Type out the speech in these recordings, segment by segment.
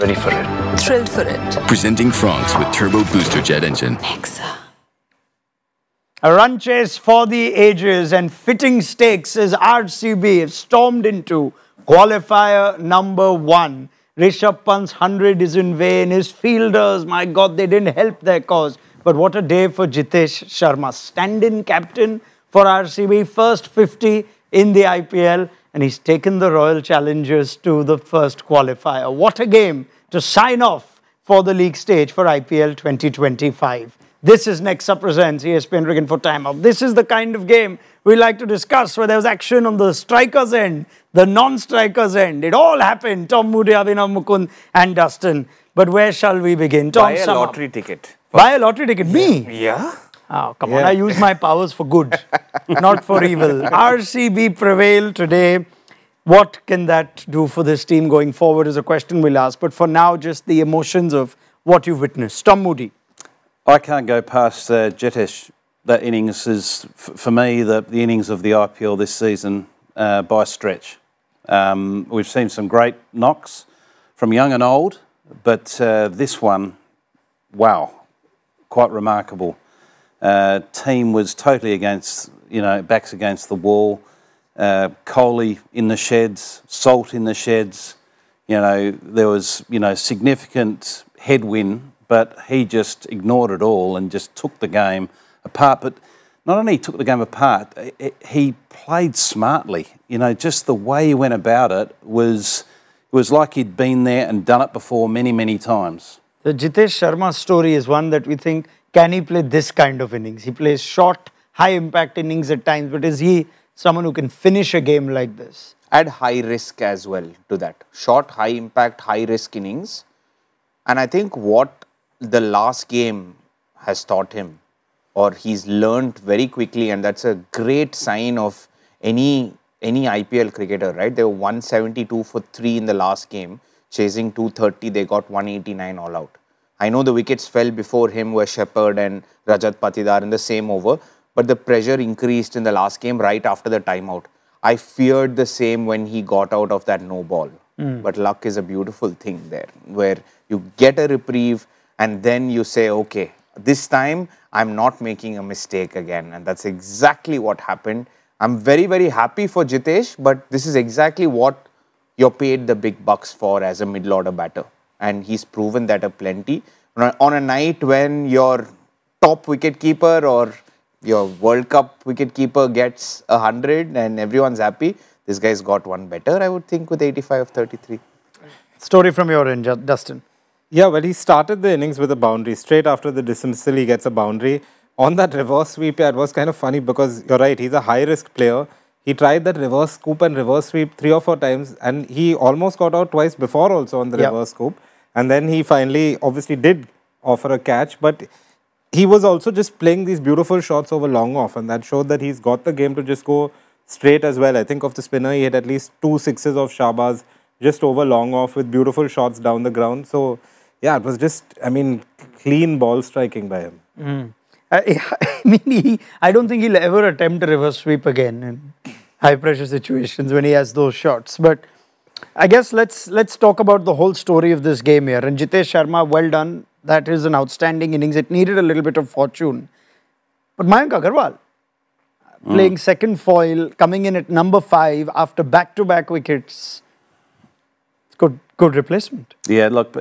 Ready for it. Thrilled for it. Presenting Franks with Turbo Booster Jet Engine. Nexa. A run chase for the ages and fitting stakes as RCB have stormed into qualifier number 1. Rishabh Pant's 100 is in vain. His fielders, my God, they didn't help their cause. But what a day for Jitesh Sharma. Stand-in captain for RCB, first 50 in the IPL. And he's taken the Royal Challengers to the first qualifier. What a game to sign off for the league stage for IPL 2025. This is Nexa Presents ESPN Cricket for Time Out. This is the kind of game we like to discuss where there was action on the strikers' end, the non-strikers' end. It all happened. Tom Moody, Abhinav Mukund and Dustin. But where shall we begin? Tom, Buy a lottery ticket. Buy a lottery ticket? Me? Yeah? Oh, come on. I use my powers for good, not for evil. RCB prevailed today. What can that do for this team going forward is a question we'll ask. But for now, just the emotions of what you've witnessed. Tom Moody. I can't go past Jitesh. That innings is, for me, the innings of the IPL this season by stretch. We've seen some great knocks from young and old, but this one, wow, quite remarkable. Team was totally against, backs against the wall. Kohli in the sheds, Salt in the sheds. There was, significant headwind, but he just ignored it all and just took the game apart. But not only took the game apart, he played smartly. Just the way he went about it was like he'd been there and done it before many, many times. The Jitesh Sharma story is one that we think, can he play this kind of innings? He plays short, high-impact innings at times, but is he someone who can finish a game like this? Add high risk as well to that. Short, high impact, high risk innings. And I think what the last game has taught him, or he's learned very quickly, and that's a great sign of any IPL cricketer, right? They were 172 for 3 in the last game, chasing 230, they got 189 all out. I know the wickets fell before him were Shepherd and Rajat Patidar in the same over, but the pressure increased in the last game right after the timeout. I feared the same when he got out of that no ball. But luck is a beautiful thing there, where you get a reprieve and then you say, okay, this time I'm not making a mistake again. And that's exactly what happened. I'm very, very happy for Jitesh, but this is exactly what you're paid the big bucks for as a middle order batter. And he's proven that a plenty. On a night when your top wicket keeper or your World Cup wicketkeeper gets 100 and everyone's happy, this guy's got one better, I would think, with 85 of 33. Story from your end, Dustin. Yeah, well, he started the innings with a boundary. Straight after the dismissal, he gets a boundary. On that reverse sweep, it was kind of funny because you're right, he's a high-risk player. He tried that reverse scoop and reverse sweep 3 or 4 times, and he almost got out twice before also on the reverse scoop. And then he finally, obviously, did offer a catch, but he was also just playing these beautiful shots over long off, and that showed that he's got the game to just go straight as well. I think of the spinner, he had at least 2 sixes of Shahbaz just over long off with beautiful shots down the ground. So, yeah, it was just, clean ball striking by him. I don't think he'll ever attempt a reverse sweep again in high-pressure situations when he has those shots. But I guess let's talk about the whole story of this game here. And Jitesh Sharma, well done. That is an outstanding innings. It needed a little bit of fortune. But Mayank Agarwal, playing second foil, coming in at number 5 after back-to-back wickets. It's good replacement. Yeah, look,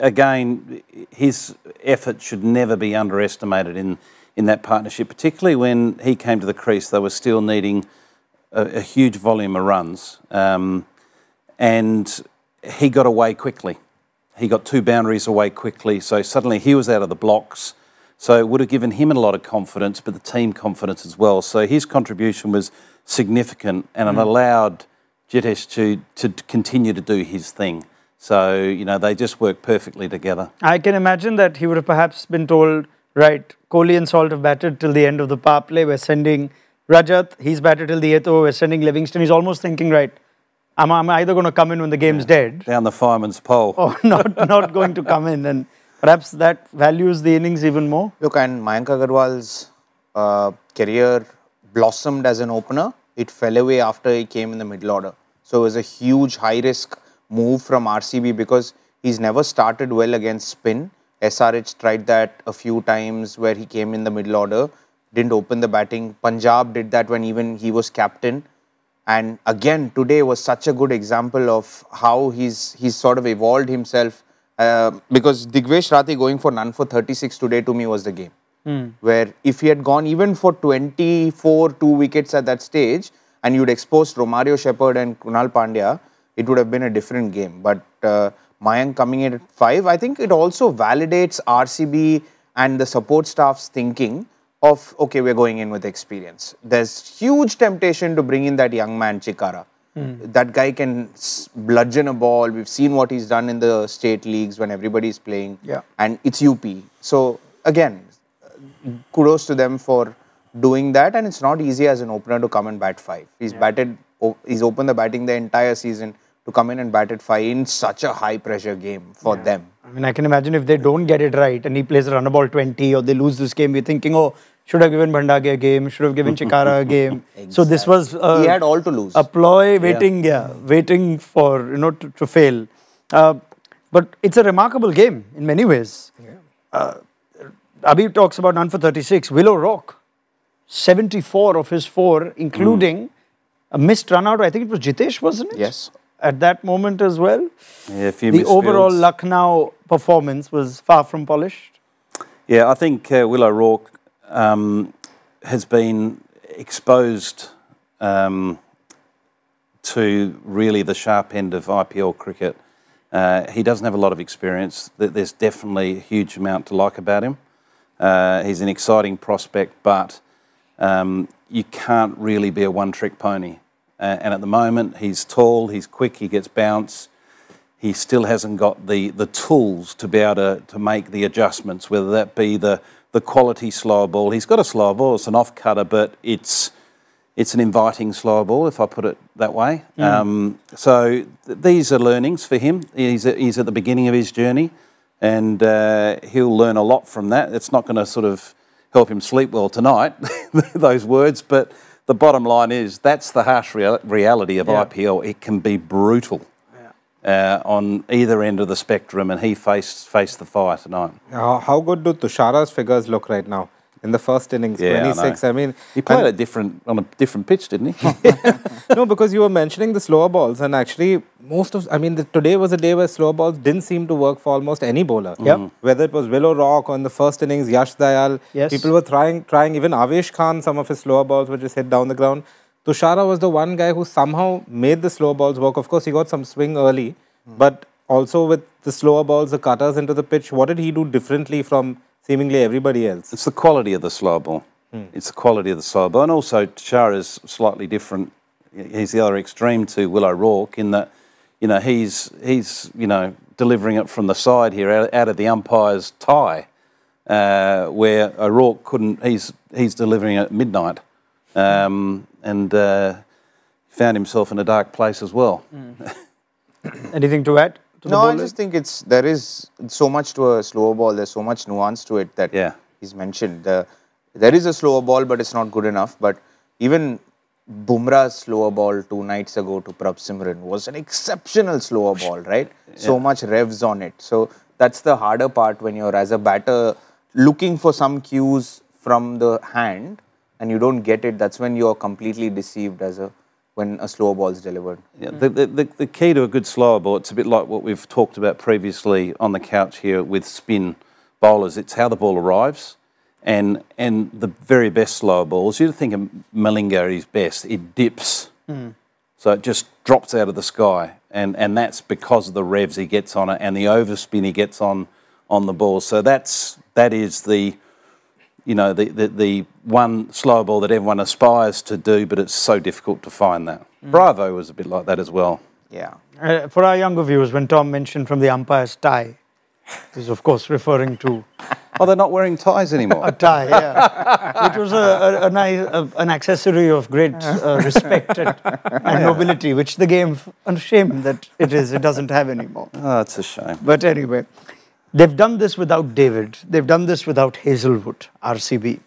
again, his effort should never be underestimated in that partnership, particularly when he came to the crease. They were still needing a huge volume of runs. And he got away quickly. He got 2 boundaries away quickly, so suddenly he was out of the blocks. So it would have given him a lot of confidence, but the team confidence as well. So his contribution was significant, and it allowed Jitesh to continue to do his thing. So, they just worked perfectly together. I can imagine that he would have perhaps been told, right, Kohli and Salt have batted till the end of the power play. We're sending Rajat, he's batted till the 8th over. We're sending Livingston. He's almost thinking, right, I'm either going to come in when the game's dead. Down the fireman's pole. Or not going to come in. And perhaps that values the innings even more. Look, and Mayank Agarwal's career blossomed as an opener. It fell away after he came in the middle order. So it was a huge high-risk move from RCB because He's never started well against spin. SRH tried that a few times where he came in the middle order, didn't open the batting. Punjab did that when even he was captain. And again, today was such a good example of how he's sort of evolved himself. Because Digvesh Rathi going for none for 36 today to me was the game. Where if he had gone even for 24, 2 wickets at that stage, and you'd exposed Romario Shepherd and Kunal Pandya, it would have been a different game. But Mayank coming in at 5, I think it also validates RCB and the support staff's thinking of, okay, we're going in with experience. There's huge temptation to bring in that young man, Chikara. That guy can bludgeon a ball. We've seen what he's done in the state leagues when everybody's playing. Yeah. And it's UP. So, again, kudos to them for doing that. And it's not easy as an opener to come and bat 5. He's opened the batting the entire season to come in and bat at 5 in such a high pressure game for them. I mean, I can imagine if they don't get it right and he plays a run ball 20 or they lose this game, we're thinking, oh, should have given Bhandage a game, should have given Chikara a game. So this was He had all to lose. a ploy waiting for, to fail. But it's a remarkable game in many ways. Abhi talks about none for 36. Willow Rock, 74 of his 4, including a missed run out. I think it was Jitesh, wasn't it? Yes. At that moment as well. Yeah, a few The missed overall fields. Lucknow performance was far from polished. Yeah, I think Willow Rourke has been exposed to really the sharp end of IPL cricket. He doesn't have a lot of experience. There's definitely a huge amount to like about him. He's an exciting prospect, but you can't really be a one-trick pony. And at the moment, he's tall, he's quick, he gets bounce. He still hasn't got the tools to be able to make the adjustments, whether that be the quality slower ball. He's got a slower ball, it's an off-cutter, but it's an inviting slower ball, if I put it that way. So these are learnings for him. He's at the beginning of his journey, and he'll learn a lot from that. It's not going to sort of help him sleep well tonight, those words, but the bottom line is that's the harsh reality of IPL. It can be brutal on either end of the spectrum, and he faced the fire tonight. How good do Tushara's figures look right now? In the first innings, Yeah, 26. I mean, He played on a different pitch, didn't he? no, because you were mentioning the slower balls, and actually, today was a day where slower balls didn't seem to work for almost any bowler. Yep. Whether it was Willow Rock or in the first innings, Yash Dayal, Yes. people were trying. Even Avesh Khan, some of his slower balls were just hit down the ground. Tushara was the one guy who somehow made the slower balls work. Of course, he got some swing early, but also with the slower balls, the cutters into the pitch, what did he do differently from seemingly everybody else? It's the quality of the slow ball. It's the quality of the slow ball. And also, Tushara's slightly different. He's the other extreme to Willow Rourke in that, he's delivering it from the side here, out of the umpire's tie, where O'Rourke couldn't. He's delivering it at midnight, and found himself in a dark place as well. Anything to add? To the No, I bowler? just think there is so much to a slower ball. There's so much nuance to it that he's mentioned. There is a slower ball, but it's not good enough. But even Bumrah's slower ball 2 nights ago to Prabh Simran was an exceptional slower ball, right? So much revs on it. So that's the harder part when you're as a batter looking for some cues from the hand and you don't get it. That's when you're completely deceived when a slower ball is delivered. Yeah, the key to a good slower ball, it's a bit like what we've talked about previously on the couch here with spin bowlers. It's how the ball arrives, and the very best slower balls. You think of Malinga at his best, it dips, so it just drops out of the sky, and that's because of the revs he gets on it and the overspin he gets on the ball. So that is the one slower ball that everyone aspires to do, but it's so difficult to find that. Bravo was a bit like that as well. Yeah. For our younger viewers, when Tom mentioned from the umpire's tie, he's of course referring to Oh, they're not wearing ties anymore. a tie, which was an accessory of great respect and nobility, which the game, shame that it doesn't have anymore. Oh, it's a shame. But anyway, they've done this without David. They've done this without Hazelwood, RCB.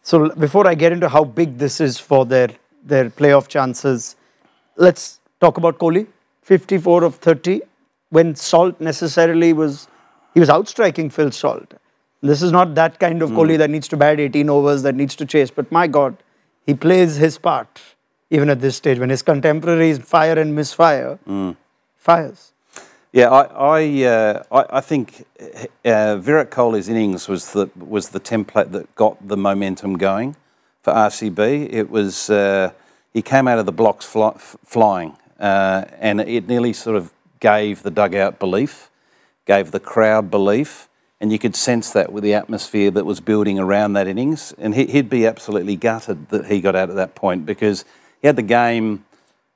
So before I get into how big this is for their playoff chances, let's talk about Kohli. 54 of 30. when Salt necessarily he was outstriking Phil Salt. This is not that kind of Kohli that needs to bat 18 overs, that needs to chase. But my God, he plays his part even at this stage. When his contemporaries fire and misfire, fires. Yeah, I think Virat Kohli's innings was the template that got the momentum going for RCB. It was he came out of the blocks flying, and it nearly sort of gave the dugout belief, gave the crowd belief. And you could sense that with the atmosphere that was building around that innings. And he'd be absolutely gutted that he got out at that point, because he had the game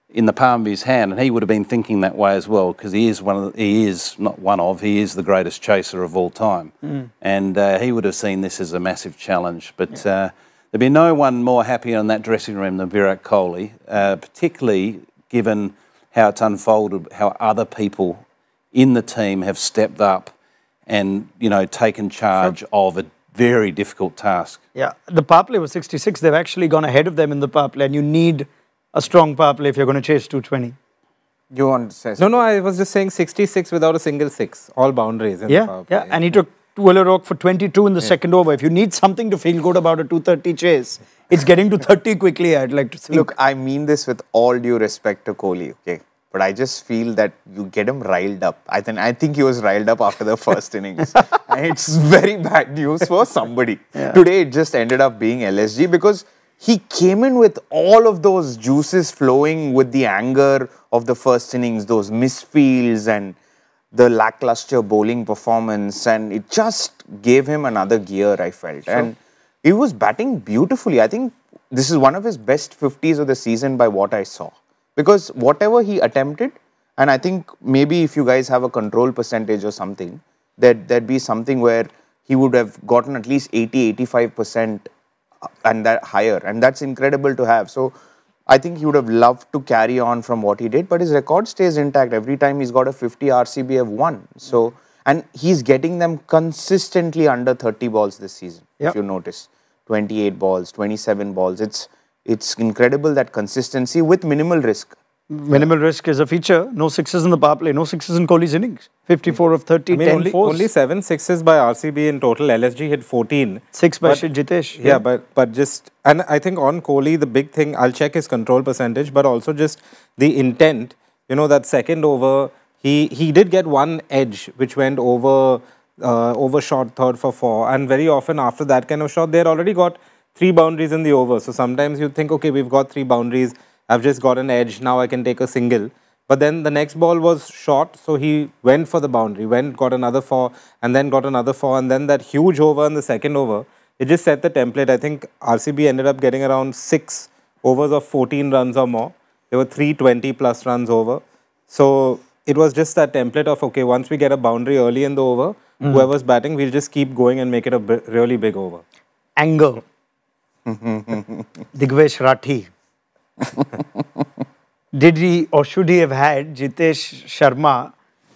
in the palm of his hand, and he would have been thinking that way as well, because he is the greatest chaser of all time. And he would have seen this as a massive challenge. But there'd be no one more happy in that dressing room than Virat Kohli, particularly given how it's unfolded, how other people in the team have stepped up and, taken charge of a very difficult task. Yeah, the power play was 66. They've actually gone ahead of them in the power play, and you need a strong power play if you're going to chase 220. You want to say No, I was just saying 66 without a single six. All boundaries in the power play. Yeah, and he took Tuileroque for 22 in the second over. If you need something to feel good about a 230 chase, it's getting to 30 quickly, I'd like to think. Look, I mean this with all due respect to Kohli, okay? But I just feel that you get him riled up. I think he was riled up after the first innings. And it's very bad news for somebody. Today it just ended up being LSG, because he came in with all of those juices flowing with the anger of the first innings, those misfields and the lackluster bowling performance, and it just gave him another gear, I felt. Sure. And he was batting beautifully. I think this is one of his best 50s of the season by what I saw. Because whatever he attempted, and I think maybe if you guys have a control percentage or something, there'd be something where he would have gotten at least 80-85% and that higher. And that's incredible to have. So I think he would have loved to carry on from what he did, but his record stays intact. Every time he's got a 50, RCB have won. So, and he's getting them consistently under 30 balls this season, if you notice. 28 balls, 27 balls. It's incredible, that consistency with minimal risk. Minimal risk is a feature. No sixes in the power play, no sixes in Kohli's innings. 54 of 30, 10 fours. Only 7 sixes by RCB in total. LSG hit 14. 6 by Jitesh. Yeah, but just, and I think on Kohli, the big thing, I'll check his control percentage, but also just the intent. That second over, he did get one edge, which went overshot third for 4. And very often after that kind of shot, they had already got 3 boundaries in the over. So sometimes you think, okay, we've got 3 boundaries. I've just got an edge. Now I can take a single. But then the next ball was short. So he went for the boundary, got another 4, and then got another 4. And then that huge over in the second over, it just set the template. I think RCB ended up getting around 6 overs of 14 runs or more. There were 320 plus runs over. So it was just that template of, okay, once we get a boundary early in the over, whoever's batting, we'll just keep going and make it a really big over. Anger. Digvesh Rathi. Did he or should he have had Jitesh Sharma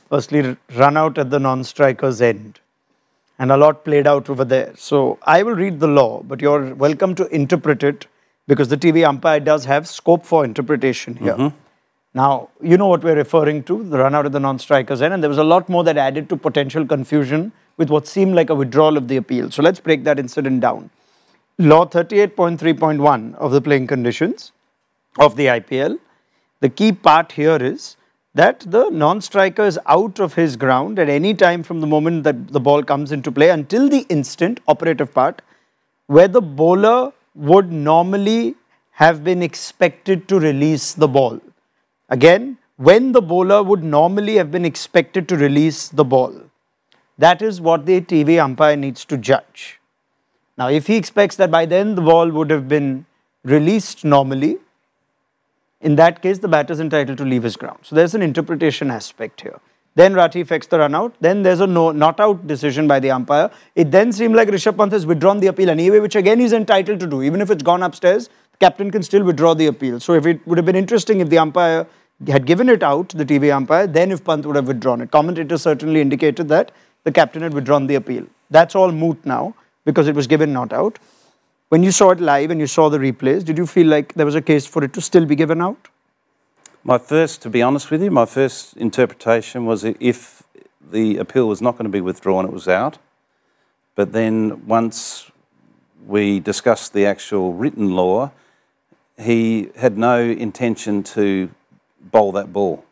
firstly run out at the non-striker's end? And a lot played out over there. So I will read the law, but you're welcome to interpret it, because the TV umpire does have scope for interpretation here. Now, you know what we're referring to, the run out at the non-striker's end, and there was a lot more that added to potential confusion with what seemed like a withdrawal of the appeal. So let's break that incident down. Law 38.3.1 of the playing conditions of the IPL, the key part here is that the non-striker is out of his ground at any time from the moment that the ball comes into play until the instant, operative part, where the bowler would normally have been expected to release the ball. Again, when the bowler would normally have been expected to release the ball. That is what the TV umpire needs to judge. Now, if he expects that by then the ball would have been released normally, in that case, the batter is entitled to leave his ground. So there's an interpretation aspect here. Then Rathi effects the run out. Then there's a not out decision by the umpire. It then seemed like Rishabh Pant has withdrawn the appeal anyway, which again he's entitled to do. Even if it's gone upstairs, the captain can still withdraw the appeal. So if it would have been interesting if the umpire had given it out, the TV umpire, then if Pant would have withdrawn it. Commentators certainly indicated that the captain had withdrawn the appeal. That's all moot now, because it was given not out. When you saw it live and you saw the replays, did you feel like there was a case for it to still be given out? To be honest with you, my first interpretation was if the appeal was not going to be withdrawn, it was out. But then once we discussed the actual written law, he had no intention to bowl that ball.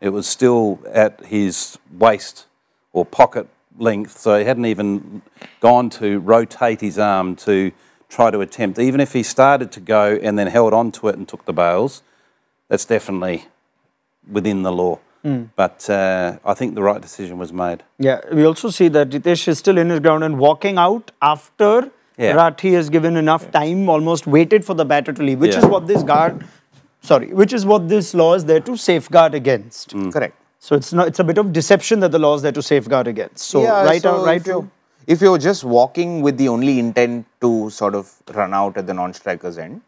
It was still at his waist or pocket length, so he hadn't even gone to rotate his arm to try to attempt. Even if he started to go and then held on to it and took the bails, that's definitely within the law. But I think the right decision was made. Yeah, we also see that Jitesh is still in his ground and walking out after Rathi has given enough time, almost waited for the batter to leave, which is what this which is what this law is there to safeguard against. Correct. So it's a bit of deception that the law is there to safeguard against. So if you're just walking with the only intent to sort of run out at the non-striker's end,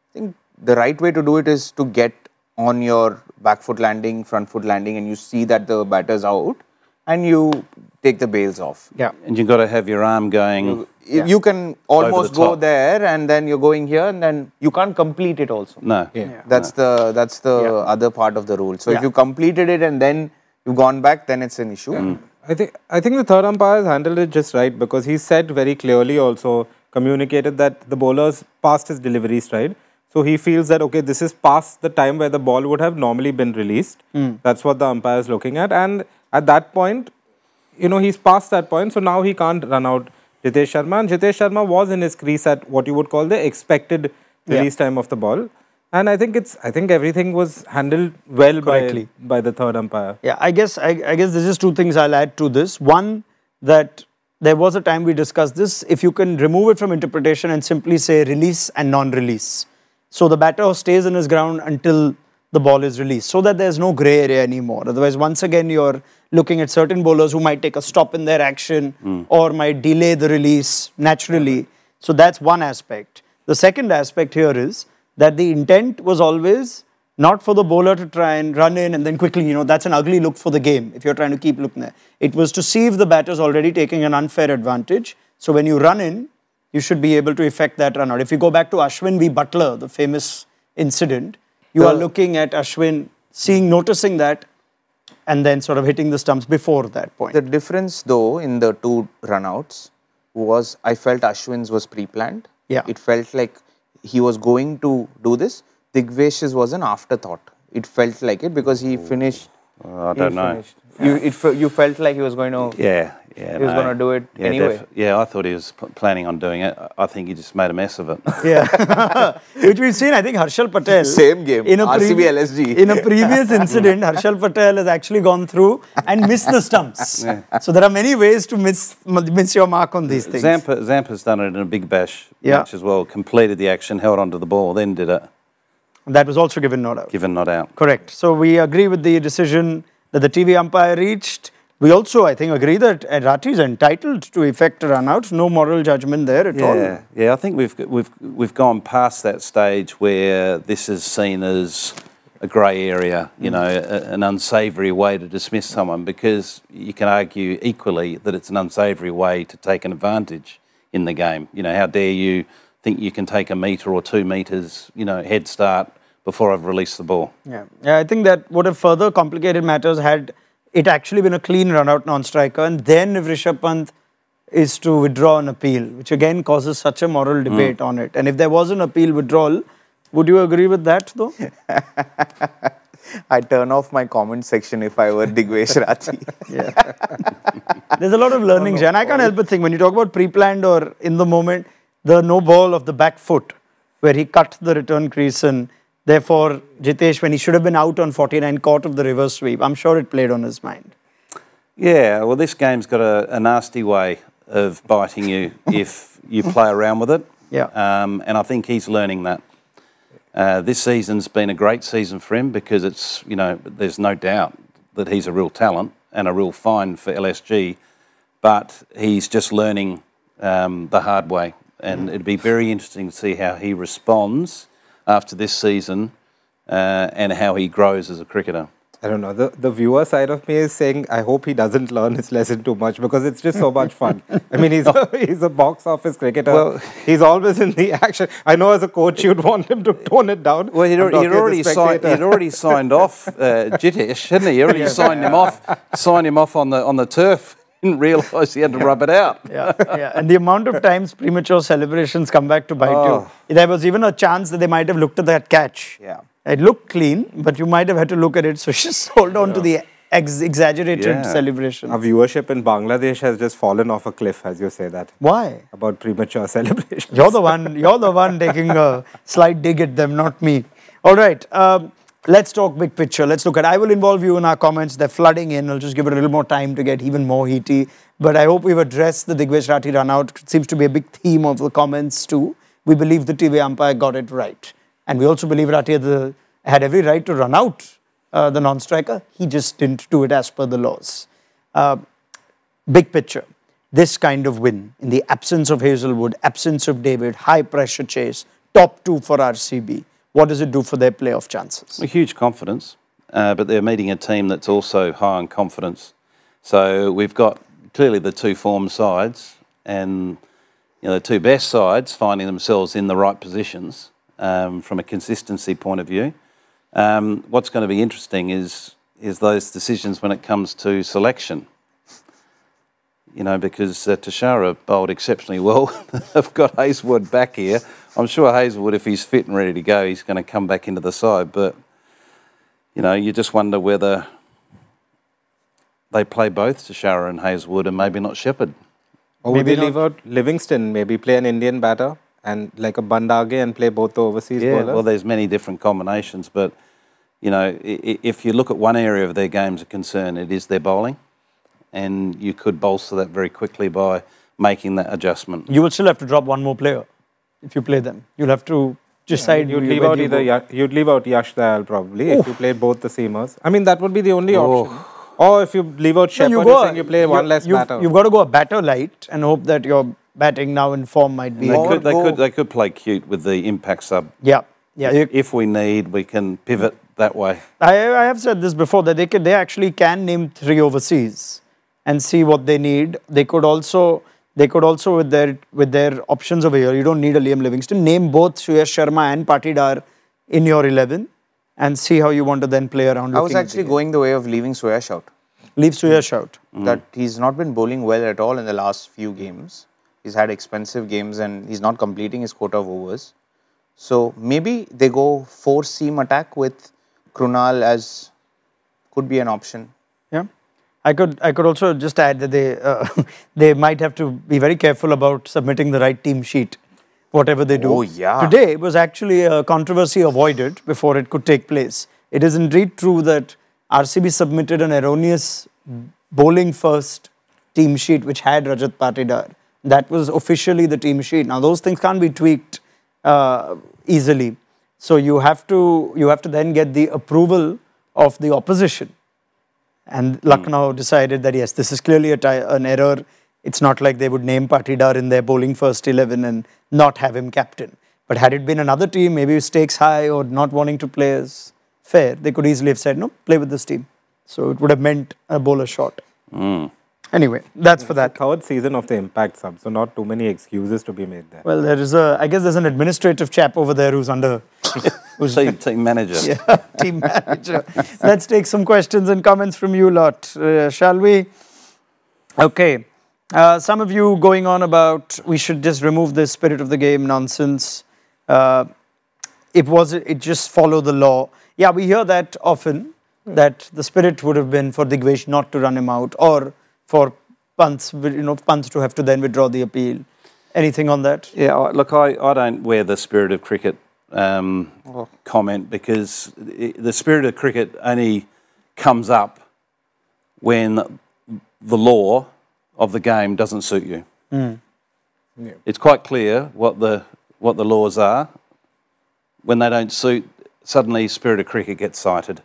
I think the right way to do it is to get on your back foot landing, front foot landing, and you see that the batter's out, and you take the bails off. Yeah. And you've got to have your arm going. You can almost go top. there, and then you're going here, and then you can't complete it also. No. That's the other part of the rule. So if you completed it and then you've gone back, then it's an issue. I think the third umpire has handled it just right, because he said very clearly, also communicated that the bowler's passed his delivery stride. So he feels that, okay, this is past the time where the ball would have normally been released. That's what the umpire is looking at. And at that point, he's past that point. So now he can't run out Jitesh Sharma. And Jitesh Sharma was in his crease at what you would call the expected release time of the ball. And I think everything was handled well by the third umpire. Yeah, I guess there's just two things I'll add to this. One, that there was a time we discussed this. If you can remove it from interpretation and simply say release and non-release. So the batter stays in his ground until the ball is released, so that there's no grey area anymore. Otherwise, once again, you're looking at certain bowlers who might take a stop in their action or might delay the release naturally. So that's one aspect. The second aspect here is that the intent was always not for the bowler to try and run in and then quickly, that's an ugly look for the game if you're trying to keep looking there. It was to see if the batter's already taking an unfair advantage. So when you run in, you should be able to effect that run out. If you go back to Ashwin v. Butler, the famous incident, you are looking at Ashwin, noticing that, and then sort of hitting the stumps before that point. The difference, though, in the two runouts was I felt Ashwin's was pre-planned. Yeah. It felt like he was going to do this. Digvesh's was an afterthought. It felt like it because he finished. I don't know. You felt like he was going to. He was going to do it anyway. I thought he was planning on doing it. I think he just made a mess of it. Yeah, which we've seen. I think Harshal Patel. Same game. In a RCB LSG. In a previous incident, Harshal Patel has actually gone through and missed the stumps. So there are many ways to miss your mark on these things. Zampa's done it in a Big Bash match as well. Completed the action, held onto the ball, then did it. That was also given not out. Given not out. Correct. So we agree with the decision that the TV umpire reached. We also, I think, agree that Rathi is entitled to effect a run out. No moral judgment there at all. Yeah. I think we've gone past that stage where this is seen as a grey area, an unsavoury way to dismiss someone, because you can argue equally that it's an unsavoury way to take an advantage in the game. How dare you think you can take a metre or 2 metres, head start before I've released the ball. Yeah, I think that would have further complicated matters had it actually been a clean run-out non-striker, and then if Rishabh Pant is to withdraw an appeal, which again causes such a moral debate on it. And if there was an appeal withdrawal, would you agree with that though? I'd turn off my comment section if I were Digvesh Rathi. There's a lot of learning, and I can't help but think when you talk about pre-planned or in the moment, the no ball of the back foot where he cut the return crease and therefore Jitesh, when he should have been out on 49, caught of the reverse sweep, I'm sure it played on his mind. Yeah, well, this game's got a nasty way of biting you if you play around with it. Yeah. And I think he's learning that. This season's been a great season for him because it's, there's no doubt that he's a real talent and a real find for LSG, but he's just learning the hard way. And it'd be very interesting to see how he responds after this season and how he grows as a cricketer. I don't know. The viewer side of me is saying, I hope he doesn't learn his lesson too much because it's just so much fun. I mean, he's a box office cricketer. Well, he's always in the action. I know as a coach, you'd want him to tone it down. Well, he'd I'm talking already as a spectator. he'd already signed off Jitesh, hadn't he? He already signed him off on the turf. Didn't realise he had to rub it out. Yeah. And the amount of times premature celebrations come back to bite you. There was even a chance that they might have looked at that catch. Yeah. It looked clean, but you might have had to look at it. So just hold on to the exaggerated celebration. Our viewership in Bangladesh has just fallen off a cliff, as you say that. Why? About premature celebrations. You're the one taking a slight dig at them, not me. All right. Let's talk big picture. Let's look at. I will involve you in our comments. They're flooding in. I'll just give it a little more time to get even more heaty. But I hope we've addressed the Digvesh Rathi run out. It seems to be a big theme of the comments too. We believe the TV umpire got it right. And we also believe Rathi had every right to run out the non-striker. He just didn't do it as per the laws. Big picture. This kind of win, in the absence of Hazelwood, absence of David, high pressure chase, top 2 for RCB. What does it do for their playoff chances? A huge confidence, but they're meeting a team that's also high on confidence. So we've got clearly the two form sides and the two best sides finding themselves in the right positions from a consistency point of view. What's going to be interesting is those decisions when it comes to selection. Because Tashara bowled exceptionally well. I've got Hazelwood back here. I'm sure Hazelwood, if he's fit and ready to go, he's going to come back into the side. But, you just wonder whether they play both Tashara and Hazelwood and maybe not Shepherd. Or would they leave out Livingston, maybe play an Indian batter and like a Bandage and play both the overseas bowlers? Well, there's many different combinations. But, if you look at one area of their games of concern, it is their bowling. And you could bolster that very quickly by making that adjustment. You will still have to drop one more player if you play them. You'll have to decide. You'd leave out Yash Dayal probably if you played both the seamers. I mean, that would be the only option. Or if you leave out Shepherd, you play one less batter. You've got to go a batter light and hope that your batting now in form might be. They could play cute with the impact sub. Yeah. If we need, we can pivot that way. I have said this before that they actually can name 3 overseas and see what they need. They could also with their options over here. You don't need a Liam Livingston. Name both Suyash Sharma and Patidar in your 11 and see how you want to then play around. I was actually going the way of leaving Suyash out. Leave Suyash out. That he's not been bowling well at all in the last few games. He's had expensive games and he's not completing his quota of overs. So maybe they go 4-seam attack with Krunal as could be an option. Yeah. I could also just add that they might have to be very careful about submitting the right team sheet, whatever they do. Oh, yeah. Today was actually a controversy avoided before it could take place. It is indeed true that RCB submitted an erroneous bowling first team sheet which had Rajat Patidar. That was officially the team sheet. Now those things can't be tweaked easily. So you have to then get the approval of the opposition. And Lucknow decided that yes, this is clearly an error. It's not like they would name Patidar in their bowling first 11 and not have him captain. But had it been another team, maybe stakes high or not wanting to play as fair, they could easily have said, no, play with this team. So it would have meant a bowler shot. Anyway, that's for that. It's the 3rd season of the impact sub, so not too many excuses to be made there. Well, I guess there's an administrative chap over there who's under... who's team manager. Yeah, team manager. Let's take some questions and comments from you lot, shall we? Okay. Some of you going on about we should just remove the spirit of the game nonsense. It just follow the law. Yeah, we hear that often, that the spirit would have been for Digvesh not to run him out or for Pants to have to then withdraw the appeal. Anything on that? Yeah, look, I don't wear the spirit of cricket comment because the spirit of cricket only comes up when the law of the game doesn't suit you. Yeah. It's quite clear what the laws are. When they don't suit, suddenly spirit of cricket gets cited.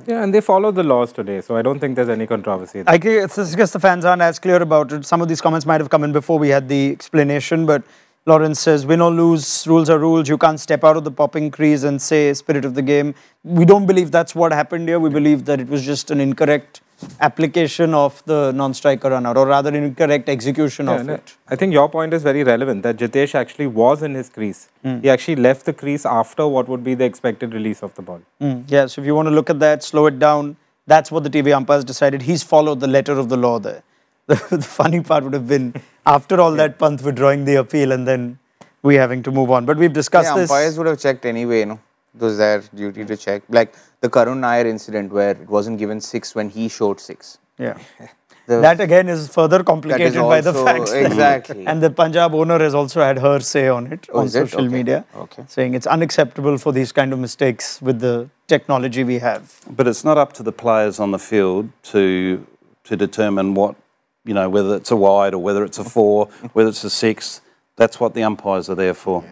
Yeah, and they follow the laws today, so I don't think there's any controversy there. I guess the fans aren't as clear about it. Some of these comments might have come in before we had the explanation, but Lawrence says, win or lose, rules are rules. You can't step out of the popping crease and say spirit of the game. We don't believe that's what happened here. We believe that it was just an incorrect application of the non-striker run-out, or rather incorrect execution of it. I think your point is very relevant, that Jitesh actually was in his crease. He actually left the crease after what would be the expected release of the ball. Yeah, so if you want to look at that, slow it down, that's what the TV umpires decided. He's followed the letter of the law there. The funny part would have been, after all that, Pant withdrawing the appeal and then we having to move on. But we've discussed this. Umpires would have checked anyway, you know. It was their duty to check. Like the Karun Nair incident where it wasn't given 6 when he showed 6. Yeah. That again is further complicated by the fact exactly. and the Punjab owner has also had her say on it on social media, saying it's unacceptable for these kind of mistakes with the technology we have. But it's not up to the players on the field to determine what, you know, whether it's a wide or whether it's a 4, whether it's a 6. That's what the umpires are there for.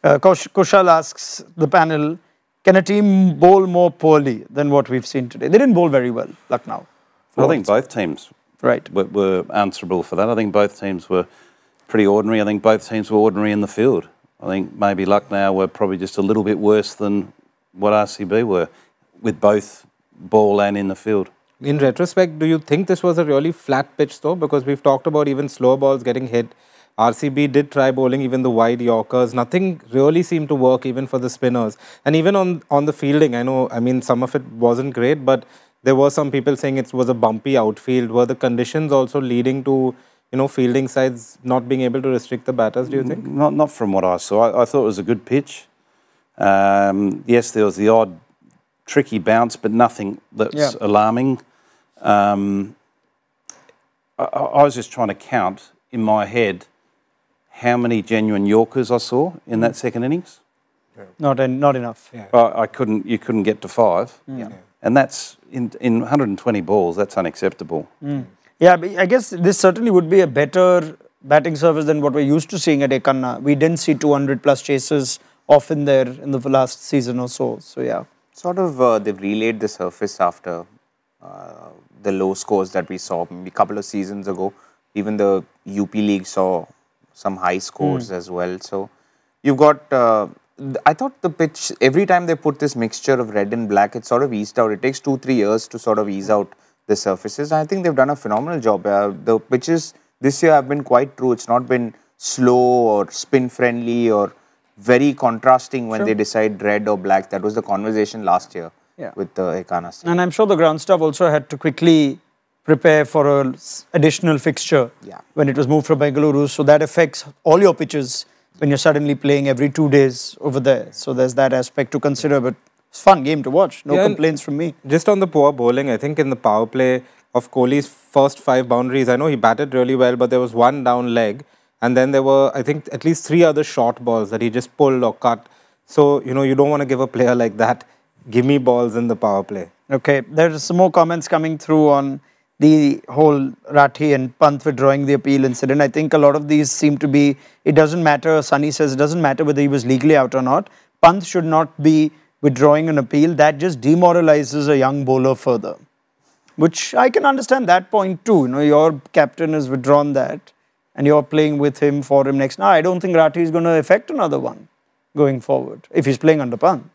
Kushal asks the panel, can a team bowl more poorly than what we've seen today? They didn't bowl very well, Lucknow. I think both teams right. were answerable for that. I think both teams were pretty ordinary. I think both teams were ordinary in the field. I think maybe Lucknow were probably just a little bit worse than what RCB were, with both ball and in the field. In retrospect, do you think this was a really flat pitch though? Because we've talked about even slower balls getting hit. RCB did try bowling even the wide Yorkers. Nothing really seemed to work even for the spinners. And even on the fielding, I mean, some of it wasn't great, but there were some people saying it was a bumpy outfield. Were the conditions also leading to, you know, fielding sides not being able to restrict the batters, do you think? Not from what I saw. I thought it was a good pitch. Yes, there was the odd tricky bounce, but nothing that's alarming. I was just trying to count in my head how many genuine Yorkers I saw in that second innings. Not enough. Yeah. You couldn't get to 5. Yeah. And that's, in 120 balls, that's unacceptable. Yeah, but I guess this certainly would be a better batting service than what we're used to seeing at Ekanna. We didn't see 200 plus chases often there in the last season or so. So, yeah. Sort of, they've relayed the surface after the low scores that we saw maybe a couple of seasons ago. Even the UP League saw some high scores as well. So, you've got... I thought the pitch, every time they put this mixture of red and black, it sort of eased out. It takes 2-3 years to sort of ease out the surfaces. I think they've done a phenomenal job. The pitches this year have been quite true. It's not been slow or spin friendly or very contrasting when they decide red or black. That was the conversation last year with the Ekanna. And I'm sure the ground staff also had to quickly prepare for an additional fixture when it was moved from Bengaluru. So that affects all your pitches when you're suddenly playing every 2 days over there. So there's that aspect to consider, but it's a fun game to watch. No complaints from me. Just on the poor bowling, I think in the power play of Kohli's first 5 boundaries, I know he batted really well, but there was one down leg. And then there were, I think, at least 3 other short balls that he just pulled or cut. So, you know, you don't want to give a player like that gimme balls in the power play. Okay, there's some more comments coming through on the whole Rathi and Pant withdrawing the appeal incident. I think a lot of these seem to be, it doesn't matter, Sunny says it doesn't matter whether he was legally out or not. Pant should not be withdrawing an appeal. That just demoralizes a young bowler further. Which I can understand that point too. You know, your captain has withdrawn that and you're playing with him for him next. Now, I don't think Rathi is going to affect another one going forward if he's playing under Pant.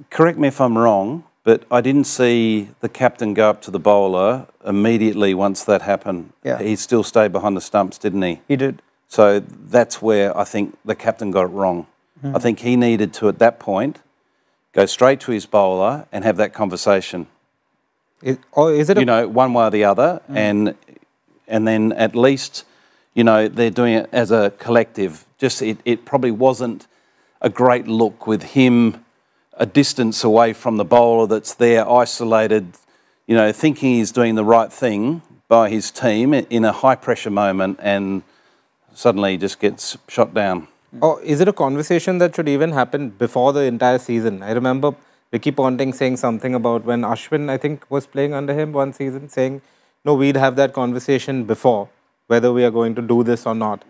Correct me if I'm wrong, but I didn't see the captain go up to the bowler immediately once that happened. Yeah. He still stayed behind the stumps, didn't he? He did. So that's where I think the captain got it wrong. I think he needed to, at that point, go straight to his bowler and have that conversation. Is it you know, one way or the other, and then at least, you know, they're doing it as a collective. Just it probably wasn't a great look with him a distance away from the bowler that's there isolated, you know, thinking he's doing the right thing by his team in a high pressure moment, and suddenly he just gets shot down. Or is it a conversation that should even happen before the entire season? I remember Ricky Ponting saying something about when Ashwin, I think, was playing under him one season, saying, no, we'd have that conversation before, whether we are going to do this or not.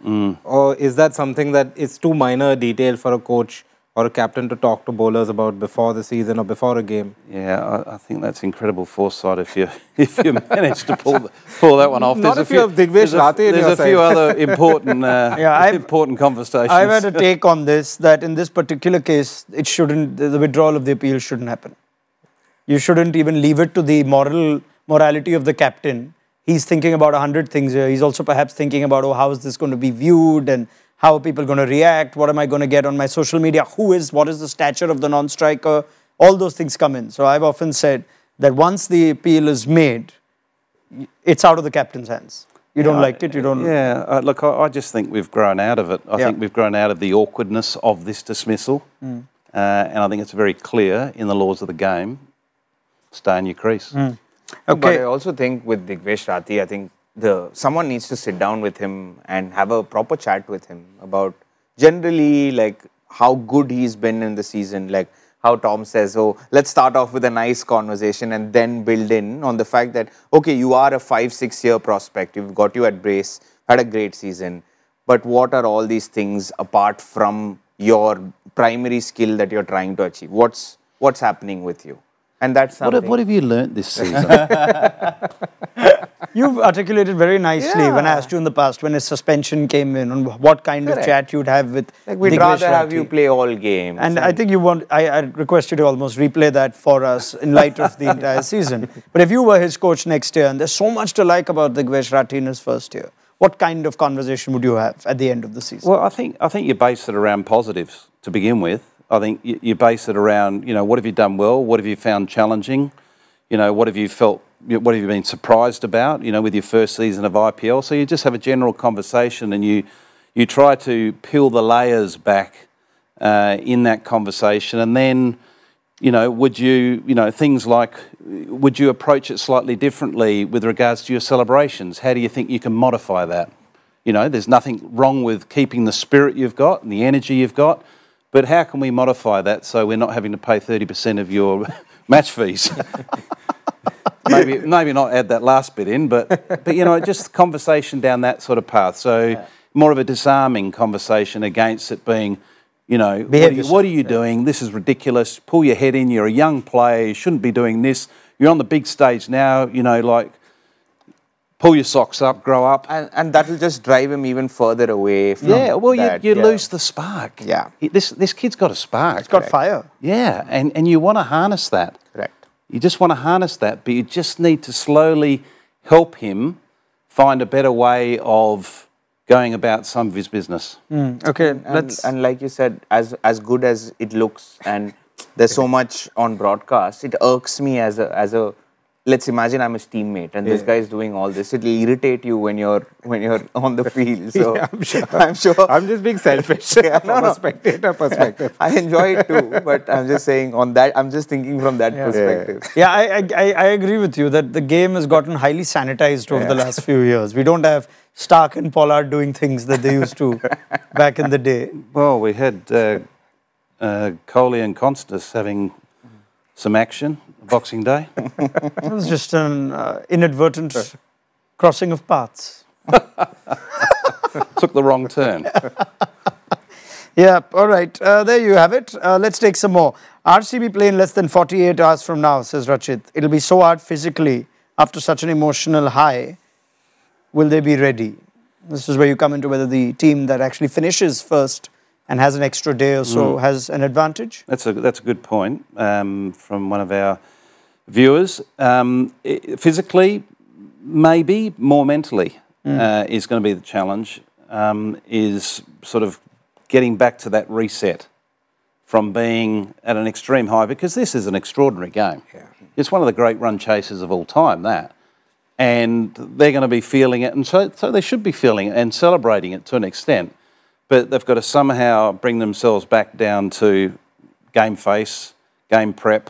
Or is that something that is too minor a detail for a coach or a captain to talk to bowlers about before the season or before a game. Yeah, I think that's incredible foresight if you manage to pull that one off. Not if you have Digvesh Rathi in your There's a few side. other important important conversations. I've had a take on this, that in this particular case, it shouldn't, the withdrawal of the appeal shouldn't happen. You shouldn't even leave it to the morality of the captain. He's thinking about 100 things here. He's also perhaps thinking about, oh, how is this going to be viewed, and how are people going to react? What am I going to get on my social media? What is the stature of the non-striker? All those things come in. So I've often said that once the appeal is made, it's out of the captain's hands. You don't like it, you don't... Yeah, look, I just think we've grown out of it. I think we've grown out of the awkwardness of this dismissal. And I think it's very clear in the laws of the game, stay in your crease. Okay. But I also think with Digvesh Rathi, I think someone needs to sit down with him and have a proper chat with him about generally like how good he's been in the season, like how Tom says, oh, let's start off with a nice conversation and then build in on the fact that, okay, you are a 5-6 year prospect, you've got you at brace, had a great season, but what are all these things apart from your primary skill that you're trying to achieve? What's happening with you? And that's something. What have you learnt this season? You've articulated very nicely when I asked you in the past, when a suspension came in, on what kind of chat you'd have with like we'd Digvesh rather have Rathi. you play all games. And I think I request you to almost replay that for us in light of the entire season. But if you were his coach next year, and there's so much to like about Digvesh Rathi in his first year, what kind of conversation would you have at the end of the season? Well, I think you base it around positives to begin with. I think you base it around, what have you done well? What have you found challenging? What have you felt, what have you been surprised about, with your first season of IPL? So you just have a general conversation and you try to peel the layers back in that conversation. And then, would you, things like, would you approach it slightly differently with regards to your celebrations? How do you think you can modify that? There's nothing wrong with keeping the spirit you've got and the energy you've got, but how can we modify that so we're not having to pay 30% of your match fees? maybe not add that last bit in, but just conversation down that sort of path. So more of a disarming conversation against it being, what are you doing? This is ridiculous. Pull your head in. You're a young player. You shouldn't be doing this. You're on the big stage now. Pull your socks up, grow up. And that will just drive him even further away from you lose the spark. Yeah. This kid's got a spark. It's got fire. Yeah, and you want to harness that. Correct. You just want to harness that, but you just need to slowly help him find a better way of going about some of his business. Okay, And like you said, as good as it looks, and there's so much on broadcast, it irks me as a let's imagine I'm his teammate and this guy is doing all this. It'll irritate you when you're on the field. So I'm sure. I'm just being selfish from a spectator perspective. I enjoy it too, but I'm just saying on that. I'm just thinking from that perspective. Yeah, I agree with you that the game has gotten highly sanitized over the last few years. We don't have Stark and Pollard doing things that they used to back in the day. Well, we had Kohli and Constance having some action Boxing Day. It was just an inadvertent crossing of paths. Took the wrong turn. Yeah, all right. There you have it. Let's take some more. RCB play in less than 48 hours from now, says Rachit. It'll be so hard physically after such an emotional high. Will they be ready? This is where you come into whether the team that actually finishes first and has an extra day or so has an advantage. That's a good point from one of our viewers. Physically, maybe more mentally is going to be the challenge. Is sort of getting back to that reset from being at an extreme high, because this is an extraordinary game. Yeah. It's one of the great run chasers of all time, that. And they're going to be feeling it, and so they should be feeling it and celebrating it to an extent. But they've got to somehow bring themselves back down to game face, game prep.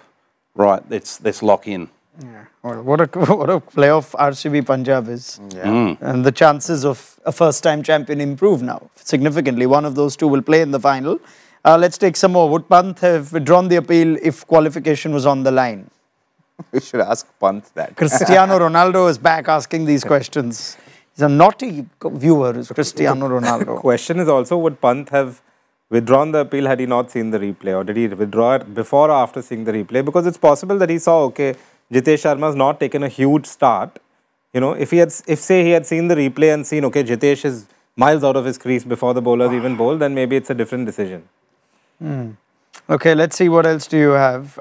Right, let's lock in. Yeah. What a playoff RCB Punjab is. Yeah. And the chances of a first-time champion improve now significantly. One of those two will play in the final. Let's take some more. Would Pant have withdrawn the appeal if qualification was on the line? We should ask Pant that. Cristiano Ronaldo is back asking these questions. He's a naughty viewer, is Cristiano Ronaldo. Question is also, would Pant have withdrawn the appeal had he not seen the replay, or did he withdraw it before or after seeing the replay? Because it's possible that he saw, okay, Jitesh Sharma's not taken a huge start. You know, if say he had seen the replay and seen, okay, Jitesh is miles out of his crease before the bowlers even bowl, then maybe it's a different decision. Okay, let's see what else do you have.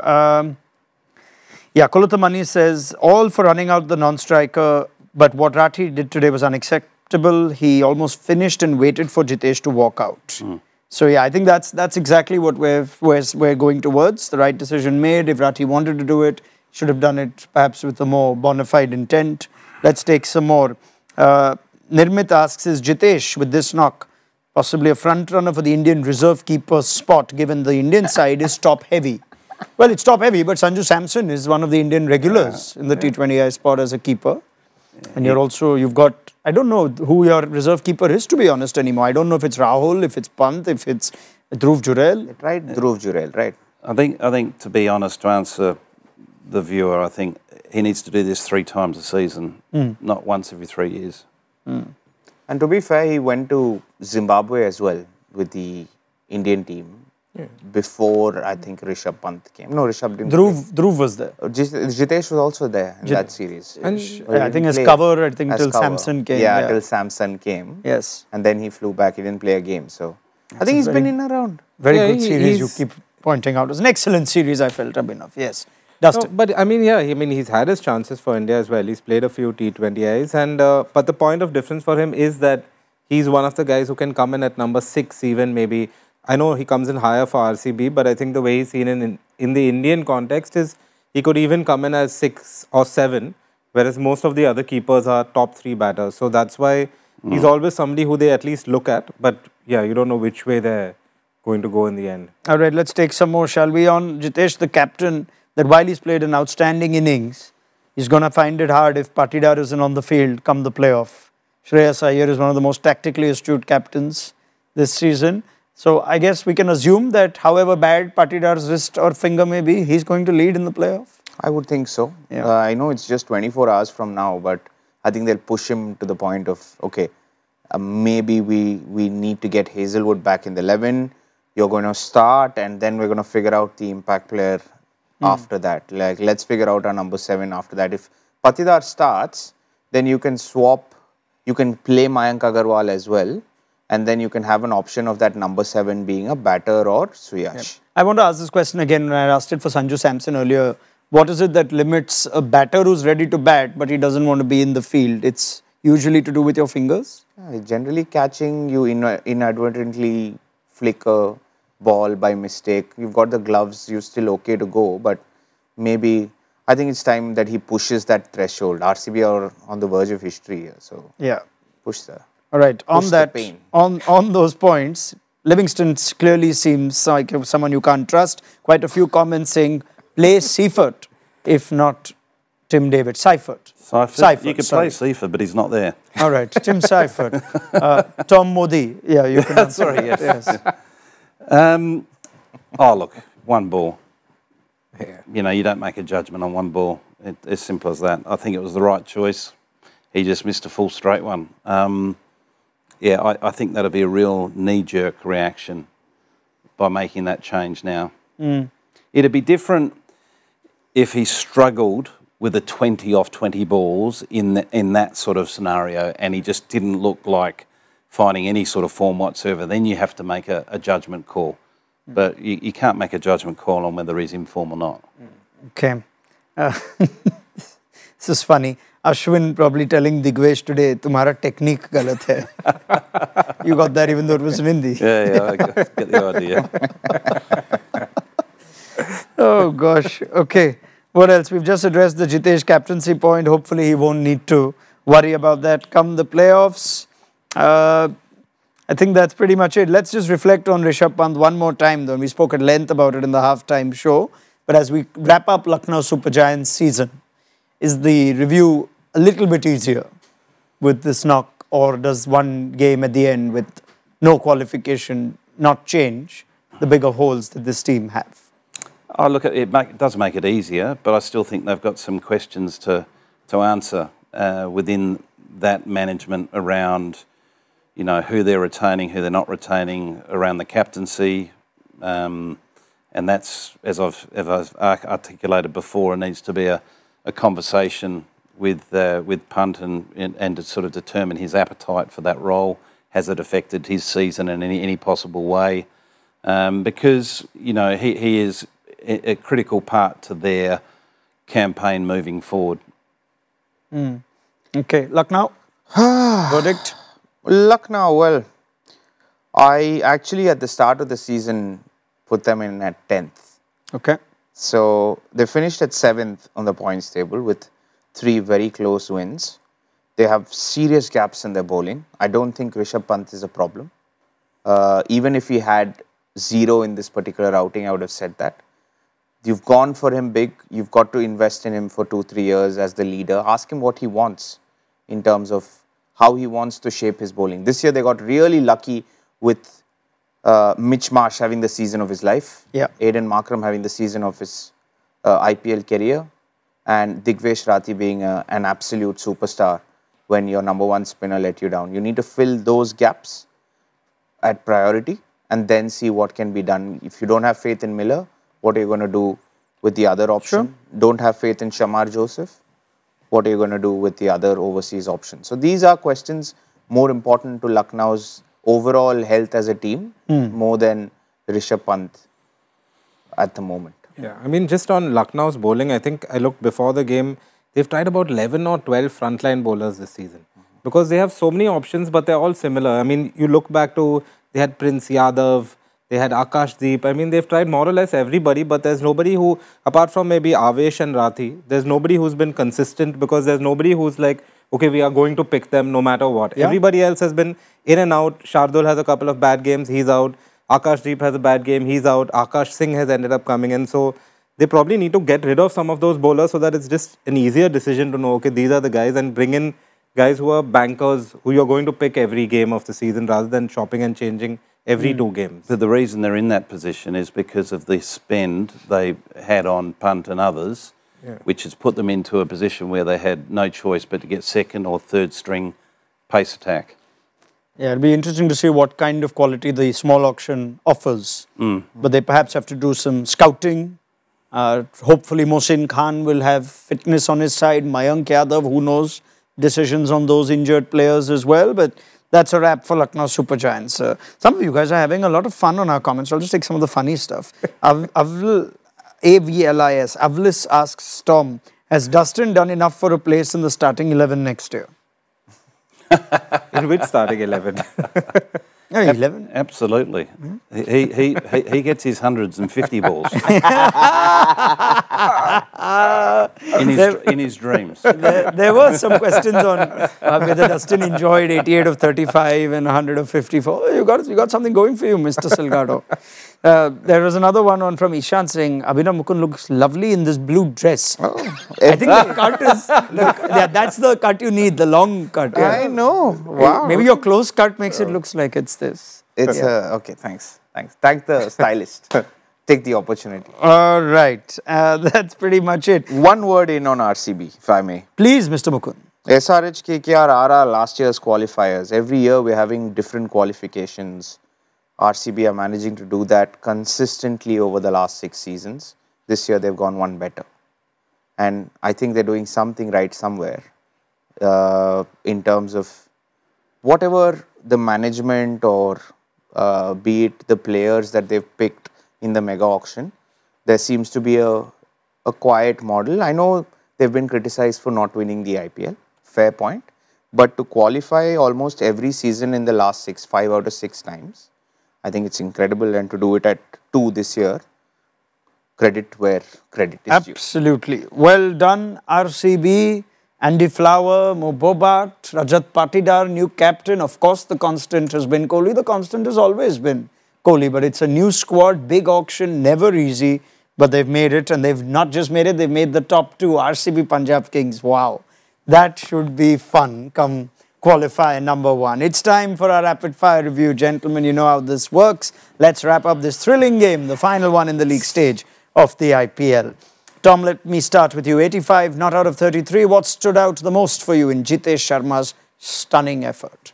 Yeah, Kulutamani says, all for running out the non-striker, but what Rathi did today was unacceptable. He almost finished and waited for Jitesh to walk out. So yeah, I think that's exactly what we're going towards. The right decision made. If Rathi wanted to do it, should have done it perhaps with a more bona fide intent. Let's take some more. Nirmit asks, is Jitesh with this knock possibly a front runner for the Indian reserve keeper spot, given the Indian side is top heavy? Well, it's top heavy, but Sanju Samson is one of the Indian regulars in the T20I spot as a keeper. And you've got, I don't know who your reserve keeper is, to be honest, anymore. I don't know if it's Rahul, if it's Pant, if it's Dhruv Jurel. They tried Dhruv Jurel, right? I think to be honest, to answer the viewer, I think he needs to do this 3 times a season, not once every 3 years. And to be fair, he went to Zimbabwe as well with the Indian team. Before, I think, Rishabh Pant came. No, Rishabh didn't. Dhruv was there. Jitesh was also there in that series. And I think as cover, till Samson came. Yeah, till Samson came. Yes. And then he flew back. He didn't play a game. So I think he's been in around. Very good series you keep pointing out. It was an excellent series, I felt, Abhinav. Yes. Dustin. No, but I mean, he's had his chances for India as well. He's played a few T20Is. And, but the point of difference for him is that he's one of the guys who can come in at number 6 even maybe. I know he comes in higher for RCB, but I think the way he's seen in the Indian context is he could even come in as 6 or 7, whereas most of the other keepers are top 3 batters. So that's why he's always somebody who they at least look at. But yeah, you don't know which way they're going to go in the end. All right, let's take some more, shall we? On Jitesh, the captain, that while he's played an outstanding innings, he's going to find it hard if Patidar isn't on the field come the playoff. Shreyas Iyer is one of the most tactically astute captains this season. So I guess we can assume that however bad Patidar's wrist or finger may be, he's going to lead in the playoff? I would think so. Yeah. I know it's just 24 hours from now, but I think they'll push him to the point of, okay, maybe we need to get Hazelwood back in the 11. You're going to start and then we're going to figure out the impact player after that. Like, let's figure out our number 7 after that. If Patidar starts, then you can swap, you can play Mayank Agarwal as well. And then you can have an option of that number 7 being a batter or Suyash. Yep. I want to ask this question again when I asked it for Sanju Samson earlier. What is it that limits a batter who's ready to bat but he doesn't want to be in the field? It's usually to do with your fingers? Generally catching, you inadvertently flick a ball by mistake. You've got the gloves, you're still okay to go. But maybe, I think it's time that he pushes that threshold. RCB are on the verge of history here. So yeah, push the... All right, on that, on those points, Livingston clearly seems like someone you can't trust. Quite a few comments saying, play Seifert, if not Tim David. Seifert. You could play Seifert, but he's not there. All right, Tim Seifert. Tom Modi. Yeah, you can answer. Sorry, yes. Yes. Look, one ball. You know, you don't make a judgment on one ball. It's as simple as that. I think it was the right choice. He just missed a full straight one. Yeah, I think that'll be a real knee-jerk reaction by making that change now. It'd be different if he struggled with a 20 off 20 balls in that sort of scenario and he just didn't look like finding any sort of form whatsoever. Then you have to make a judgment call. But you can't make a judgment call on whether he's in form or not. Okay. This is funny. Ashwin probably telling Digvesh today, "Tumhara technique galat hai." You got that even though it was in Hindi. Yeah, I get the idea. Oh gosh. Okay. What else? We've just addressed the Jitesh captaincy point. Hopefully he won't need to worry about that come the playoffs. I think that's pretty much it. Let's just reflect on Rishabh Pant one more time though. We spoke at length about it in the halftime show. But as we wrap up Lucknow Super Giants season, is the review a little bit easier with this knock, or does one game at the end with no qualification not change the bigger holes that this team have? Oh, look, it does make it easier, but I still think they've got some questions to answer within that management around, you know, who they're retaining, who they're not retaining around the captaincy. And that's, as I've articulated before, it needs to be a conversation with Punt and to sort of determine his appetite for that role. Has it affected his season in any possible way? Because, you know, he is a critical part to their campaign moving forward. Okay, Lucknow, verdict? Lucknow, well, I actually at the start of the season put them in at 10th. Okay. So they finished at 7th on the points table with 3 very close wins. They have serious gaps in their bowling. I don't think Rishabh Pant is a problem. Even if he had 0 in this particular outing, I would have said that. You've gone for him big. You've got to invest in him for 2-3 years as the leader. Ask him what he wants in terms of how he wants to shape his bowling. This year they got really lucky with Mitch Marsh having the season of his life. Yeah. Aiden Markram having the season of his IPL career. And Digvesh Rathi being an absolute superstar when your number 1 spinner let you down. You need to fill those gaps at priority and then see what can be done. If you don't have faith in Miller, what are you going to do with the other option? Sure. Don't have faith in Shamar Joseph. What are you going to do with the other overseas options? So these are questions more important to Lucknow's overall health as a team more than Rishabh Pant at the moment. Yeah, I mean, just on Lucknow's bowling, I think I looked before the game, they've tried about 11 or 12 frontline bowlers this season. Because they have so many options, but they're all similar. I mean, you look back to, they had Prince Yadav, they had Akashdeep. I mean, they've tried more or less everybody, but there's nobody who, apart from maybe Avesh and Rathi, there's nobody who's been consistent because there's nobody who's like, okay, we are going to pick them no matter what. Yeah. Everybody else has been in and out. Shardul has a couple of bad games, he's out. Akashdeep has a bad game, he's out. Akash Singh has ended up coming in. So they probably need to get rid of some of those bowlers so that it's just an easier decision to know, okay, these are the guys, and bring in guys who are bankers, who you're going to pick every game of the season rather than chopping and changing every 2 games. But the reason they're in that position is because of the spend they had on Punt and others, which has put them into a position where they had no choice but to get 2nd or 3rd string pace attack. Yeah, it'll be interesting to see what kind of quality the small auction offers. But they perhaps have to do some scouting. Hopefully Mohsin Khan will have fitness on his side. Mayank Yadav, who knows, decisions on those injured players as well. But that's a wrap for Lucknow Super Giants. Some of you guys are having a lot of fun on our comments. I'll just take some of the funny stuff. Avlis asks Tom, has Dustin done enough for a place in the starting 11 next year? In which starting 11? 11? Absolutely. He gets his 150 balls. in his dreams. There were some questions on whether Dustin enjoyed 88 of 35 and 100 of 54. You got something going for you, Mr. Salgado. There was another one from Ishan saying, Abhinav Mukund looks lovely in this blue dress. I think the cut is, that's the cut you need, the long cut. Yeah. I know. Wow. Maybe your close cut makes it looks like it's this. It's okay, thanks. Thank the stylist. Take the opportunity. All right. That's pretty much it. One word in on RCB, if I may. Please, Mr. Mukund. SRH, KKR are last year's qualifiers. Every year we're having different qualifications. RCB are managing to do that consistently over the last 6 seasons. This year they've gone one better. And I think they're doing something right somewhere in terms of whatever the management or be it the players that they've picked in the mega auction. There seems to be a quiet model. I know they've been criticized for not winning the IPL. Fair point. But to qualify almost every season in the last 5 out of 6 times, I think it's incredible, and to do it at 2 this year, credit where credit is due. Absolutely. Well done, RCB. Andy Flower, Mo Bobat, Rajat Patidar, new captain. Of course, the constant has been Kohli. The constant has always been Kohli, but it's a new squad, big auction, never easy. But they've made it, and they've not just made it, they've made the top 2, RCB Punjab Kings. Wow. That should be fun come qualifier number 1. It's time for our rapid fire review. Gentlemen, you know how this works. Let's wrap up this thrilling game, the final one in the league stage of the IPL. Tom, let me start with you. 85 not out of 33. What stood out the most for you in Jitesh Sharma's stunning effort?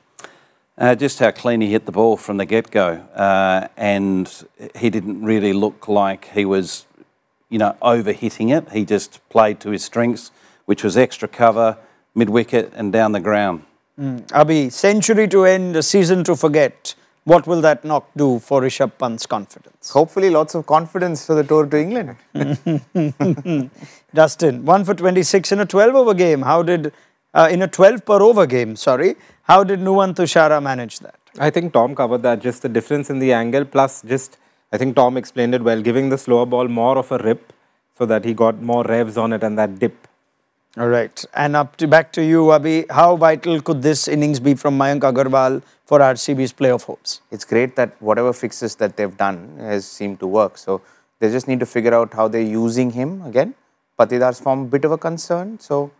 Just how clean he hit the ball from the get-go. And he didn't really look like he was, over-hitting it. He just played to his strengths, which was extra cover, mid-wicket and down the ground. Abhi, century to end, a season to forget. What will that knock do for Rishabh Pant's confidence? Hopefully lots of confidence for the tour to England. Dustin, 1 for 26 in a 12-over game. In a 12 per over game, sorry. How did Nuwan Tushara manage that? I think Tom covered that, just the difference in the angle, plus I think Tom explained it well, giving the slower ball more of a rip so that he got more revs on it and that dip. All right. And back to you, Abhi. How vital could this innings be from Mayank Agarwal for RCB's playoff hopes? It's great that whatever fixes that they've done has seemed to work. So they just need to figure out how they're using him again. Patidar's form a bit of a concern. So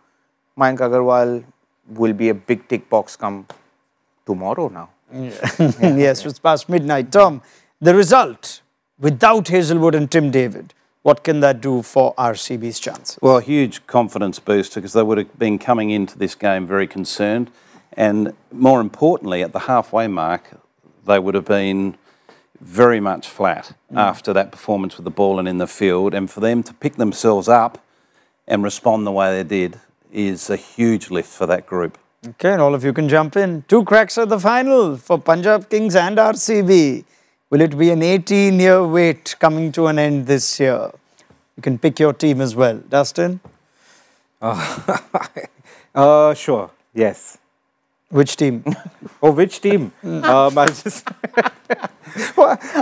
Mayank Agarwal will be a big tick box come tomorrow now. Yes, it's past midnight. Tom, the result without Hazelwood and Tim David, what can that do for RCB's chances? Well, a huge confidence booster because they would have been coming into this game very concerned. And more importantly, at the halfway mark, they would have been very much flat after that performance with the ball and in the field. And for them to pick themselves up and respond the way they did is a huge lift for that group. Okay, and all of you can jump in. 2 cracks at the final for Punjab Kings and RCB. Will it be an 18-year wait coming to an end this year? You can pick your team as well. Dustin? Sure, yes. Which team? Oh, which team? I'll just...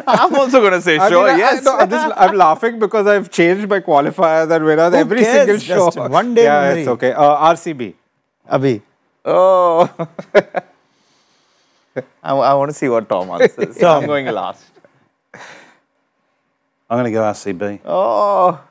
I'm also going to say yes. I'm laughing because I've changed my qualifiers and winners every cares, single show. Justin? One day yeah, memory. it's okay. RCB. Abhi? Oh. I want to see what Tom answers. Tom. I'm going last. I'm going to go RCB. Oh.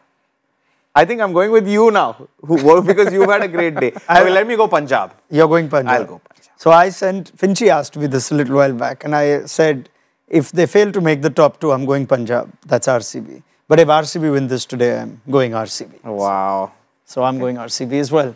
I think I'm going with you now because you've had a great day. Okay, let me go Punjab. You're going Punjab. I'll go Punjab. So Finchy asked me this a little while back and I said, if they fail to make the top 2, I'm going Punjab. That's RCB. But if RCB win this today, I'm going RCB. Wow. So I'm going RCB as well.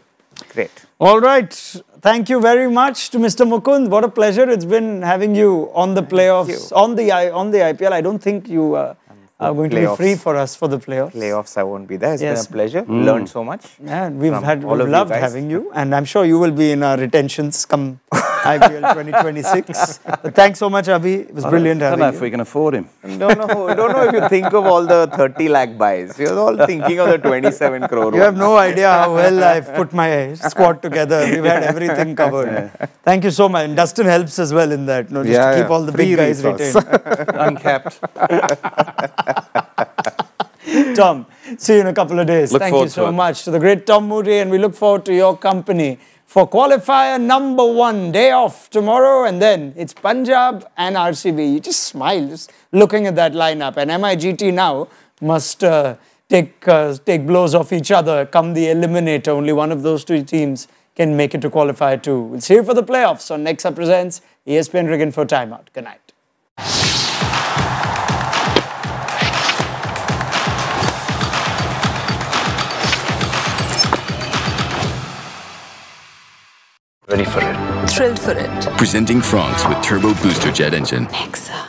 Great. All right. Thank you very much to Mr. Mukund. What a pleasure it's been having you on the playoffs, on the IPL. I don't think you are going to be free for us for the playoffs. Playoffs, I won't be there. It's Yes. been a pleasure. Learned so much. Yeah, we've all of you loved guys. having you, and I'm sure you will be in our retentions come IPL 2026. But thanks so much, Abhi. It was brilliant I don't having know you. if we can afford him. Don't know if you think of all the 30 lakh buys. You're all thinking of the 27 crore. You have no idea how well I've put my squad together. We've had everything covered. Thank you so much. And Dustin helps as well in that, just to keep all the Free big guys resource. retained. Uncapped. Tom, see you in a couple of days. Look Thank you forward to so it. much to the great Tom Moody, and we look forward to your company for qualifier number 1, day off tomorrow, and then it's Punjab and RCB. You just smile just looking at that lineup, and MIGT now must take blows off each other come the eliminator. Only one of those 2 teams can make it to qualifier 2. We'll see you for the playoffs on Nexa Presents ESPN Riggin for Timeout. Good night. Ready for it. Thrilled for it. Presenting Franks with Turbo Booster Jet Engine. Nexa.